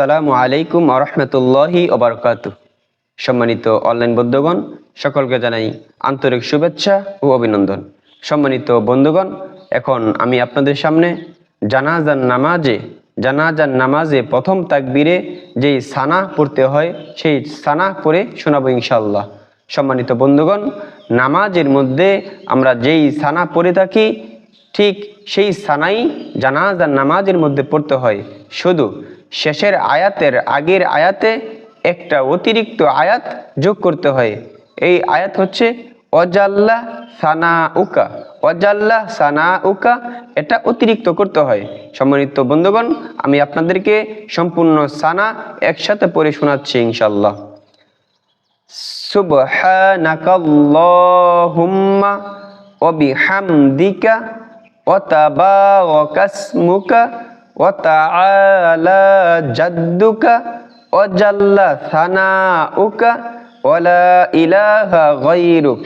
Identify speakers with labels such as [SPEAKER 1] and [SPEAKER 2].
[SPEAKER 1] আসসালামু আলাইকুম ওয়া রাহমাতুল্লাহি ওয়া বারাকাতুহু। সম্মানিত অনলাইন বন্ধুগণ, সকলকে জানাই আন্তরিক শুভেচ্ছা ও অভিনন্দন। সম্মানিত বন্ধুগণ, এখন আমি আপনাদের সামনে জানাজার নামাজে প্রথম তাকবীরে যেই সানা পড়তে হয় সেই সানা পড়ে শোনাবো ইনশাআল্লাহ। সম্মানিত বন্ধুগণ, নামাজের মধ্যে আমরা যেই সানা পড়ে থাকি ঠিক সেই সানাই জানাজার নামাজের মধ্যে পড়তে হয়। শুধু শেষের আয়াতের আগের আয়াতে একটা অতিরিক্ত আয়াত যোগ করতে হয়। এই আয়াত হচ্ছে ওয়াজাল্লা সানা উকা, এটা অতিরিক্ত করতে হয়। সম্মানিত বন্ধুগণ, আমি আপনাদেরকে সম্পূর্ণ সানা একসাথে পড়ে শোনাচ্ছি ইনশাআল্লাহ। সুবহানাকাল্লাহুম্মা ওয়া বিহামদিকা ওয়া তাবারাকাসমুকা ওয়া তাআলা জাদ্দুকা ওয়া জাল্লা সানাউকা ওয়া লা ইলাহা গায়রুক।